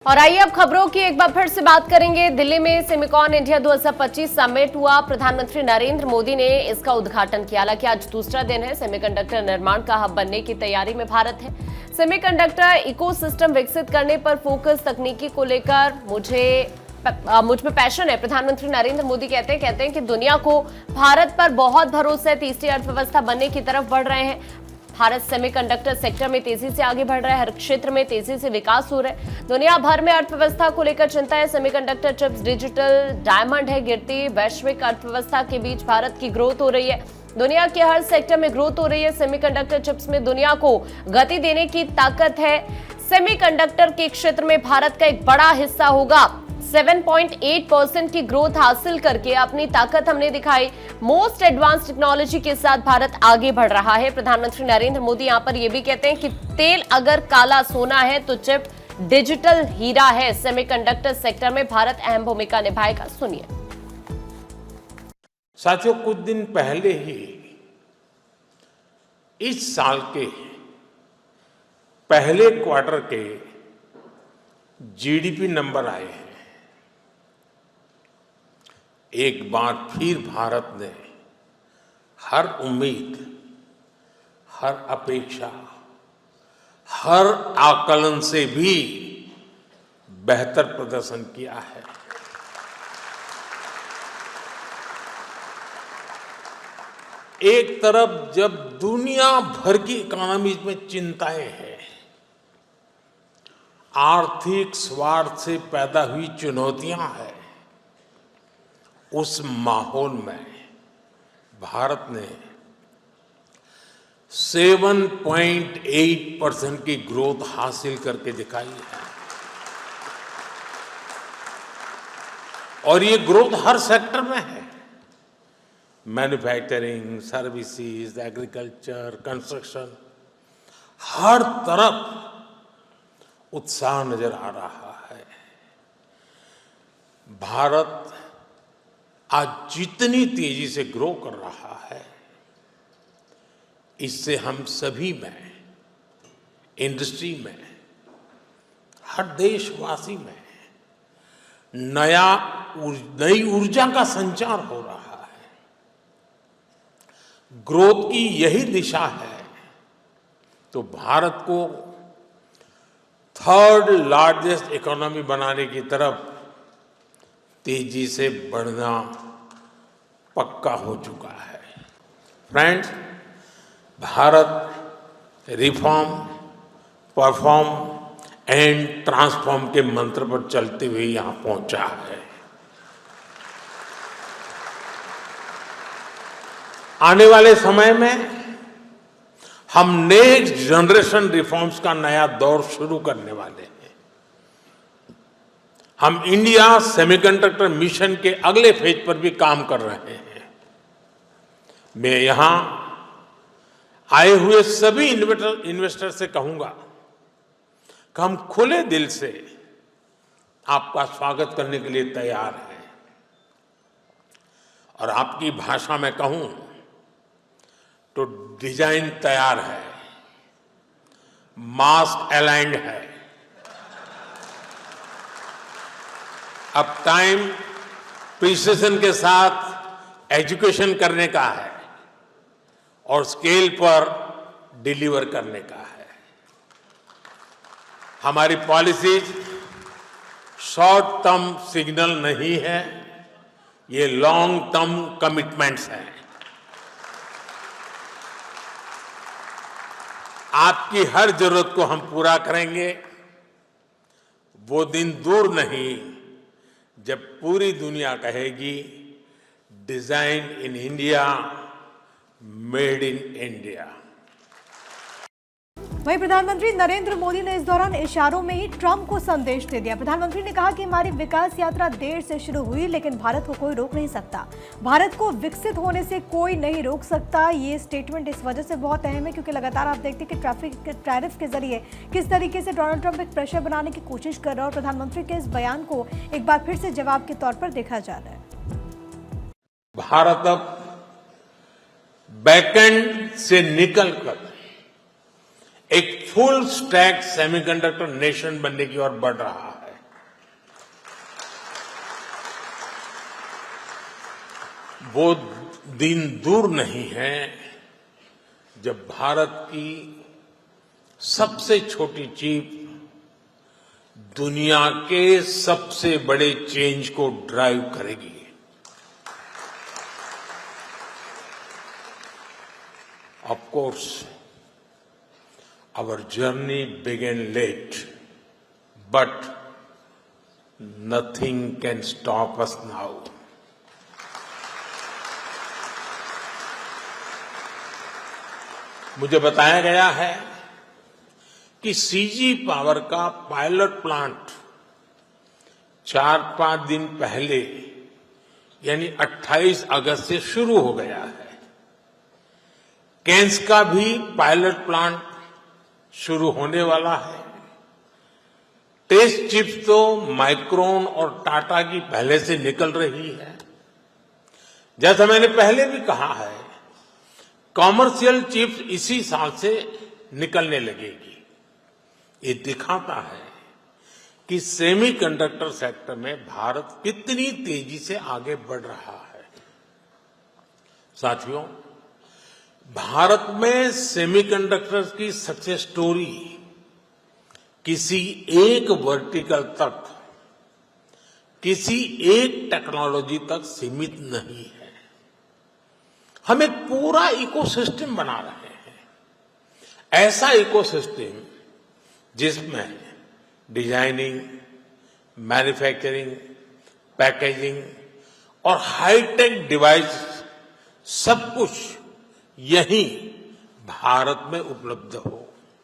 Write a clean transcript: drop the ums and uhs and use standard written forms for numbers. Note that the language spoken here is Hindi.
और आइए अब खबरों की एक बार फिर से बात करेंगे। दिल्ली में सेमिकॉन इंडिया 2025 समिट हुआ। प्रधानमंत्री नरेंद्र मोदी ने इसका उद्घाटन किया। हालांकि आज दूसरा दिन है। सेमीकंडक्टर निर्माण का हब बनने की तैयारी में भारत है। सेमीकंडक्टर इकोसिस्टम विकसित करने पर फोकस, तकनीकी को लेकर मुझ में पैशन है। प्रधानमंत्री नरेंद्र मोदी कहते हैं कि दुनिया को भारत पर बहुत भरोसा है। तीसरी अर्थव्यवस्था बनने की तरफ बढ़ रहे हैं। भारत सेमीकंडक्टर सेक्टर में तेजी से आगे बढ़ रहा है। हर क्षेत्र में तेजी से विकास हो रहा है। दुनिया भर में अर्थव्यवस्था को लेकर चिंता है। सेमीकंडक्टर चिप्स डिजिटल डायमंड है। गिरती वैश्विक अर्थव्यवस्था के बीच भारत की ग्रोथ हो रही है। दुनिया के हर सेक्टर में ग्रोथ हो रही है। सेमीकंडक्टर चिप्स में दुनिया को गति देने की ताकत है। सेमीकंडक्टर के क्षेत्र में भारत का एक बड़ा हिस्सा होगा। 7.8% की ग्रोथ हासिल करके अपनी ताकत हमने दिखाई। मोस्ट एडवांस टेक्नोलॉजी के साथ भारत आगे बढ़ रहा है। प्रधानमंत्री नरेंद्र मोदी यहां पर यह भी कहते हैं कि तेल अगर काला सोना है तो चिप डिजिटल हीरा है। सेमीकंडक्टर सेक्टर में भारत अहम भूमिका निभाएगा। सुनिए। साथियों, कुछ दिन पहले ही इस साल के पहले क्वार्टर के जीडीपी नंबर आए हैं। एक बार फिर भारत ने हर उम्मीद, हर अपेक्षा, हर आकलन से भी बेहतर प्रदर्शन किया है। एक तरफ जब दुनिया भर की इकोनॉमी में चिंताएं हैं, आर्थिक स्वार्थ से पैदा हुई चुनौतियां हैं, उस माहौल में भारत ने 7.8% की ग्रोथ हासिल करके दिखाई है। और ये ग्रोथ हर सेक्टर में है। मैन्युफैक्चरिंग, सर्विसेज, एग्रीकल्चर, कंस्ट्रक्शन, हर तरफ उत्साह नजर आ रहा है। भारत आज जितनी तेजी से ग्रो कर रहा है, इससे हम सभी में, इंडस्ट्री में, हर देशवासी में नई ऊर्जा का संचार हो रहा है। ग्रोथ की यही दिशा है तो भारत को थर्ड लार्जेस्ट इकोनॉमी बनाने की तरफ तेजी से बढ़ना पक्का हो चुका है। Friends, Bharat reform, perform and transform के मंत्र पर चलते हुए यहां पहुंचा है। आने वाले समय में हम नेक्स्ट जनरेशन रिफॉर्म्स का नया दौर शुरू करने वाले हैं। हम इंडिया सेमीकंडक्टर मिशन के अगले फेज पर भी काम कर रहे हैं। मैं यहां आए हुए सभी इन्वेस्टर से कहूंगा कि हम खुले दिल से आपका स्वागत करने के लिए तैयार हैं। और आपकी भाषा में कहूं तो डिजाइन तैयार है, मास्क अलाइंड है। अब टाइम प्रिसिजन के साथ एजुकेशन करने का है और स्केल पर डिलीवर करने का है। हमारी पॉलिसीज शॉर्ट टर्म सिग्नल नहीं है, ये लॉन्ग टर्म कमिटमेंट्स हैं। आपकी हर जरूरत को हम पूरा करेंगे। वो दिन दूर नहीं जब पूरी दुनिया कहेगी design in India, made in India. वहीं प्रधानमंत्री नरेंद्र मोदी ने इस दौरान इशारों में ही ट्रंप को संदेश दे दिया। प्रधानमंत्री ने कहा कि हमारी विकास यात्रा देर से शुरू हुई, लेकिन भारत को कोई रोक नहीं सकता। भारत को विकसित होने से कोई नहीं रोक सकता। ये स्टेटमेंट इस वजह से बहुत अहम है क्योंकि लगातार आप देखते हैं कि टैरिफ के जरिए किस तरीके से डोनाल्ड ट्रंप एक प्रेशर बनाने की कोशिश कर रहा है और प्रधानमंत्री के इस बयान को एक बार फिर से जवाब के तौर पर देखा जा रहा है। भारत अब बैकएंड से निकलकर एक फुल स्टैक सेमीकंडक्टर नेशन बनने की ओर बढ़ रहा है। वो दिन दूर नहीं है जब भारत की सबसे छोटी चिप दुनिया के सबसे बड़े चेंज को ड्राइव करेगी। Of course our journey began late, but nothing can stop us now. मुझे बताया गया है कि सीजी पावर का पायलट प्लांट 4-5 दिन पहले यानी 28 अगस्त से शुरू हो गया है। कैंस का भी पायलट प्लांट शुरू होने वाला है। टेस्ट चिप्स तो माइक्रोन और टाटा की पहले से निकल रही है। जैसा मैंने पहले भी कहा है, कॉमर्शियल चिप्स इसी साल से निकलने लगेगी। ये दिखाता है कि सेमीकंडक्टर सेक्टर में भारत कितनी तेजी से आगे बढ़ रहा है। साथियों, भारत में सेमीकंडक्टर की सक्सेस स्टोरी किसी एक वर्टिकल तक, किसी एक टेक्नोलॉजी तक सीमित नहीं है। हम एक पूरा इकोसिस्टम बना रहे हैं। ऐसा इकोसिस्टम जिसमें डिजाइनिंग, मैन्युफैक्चरिंग, पैकेजिंग और हाईटेक डिवाइस सब कुछ यहीं भारत में उपलब्ध हो।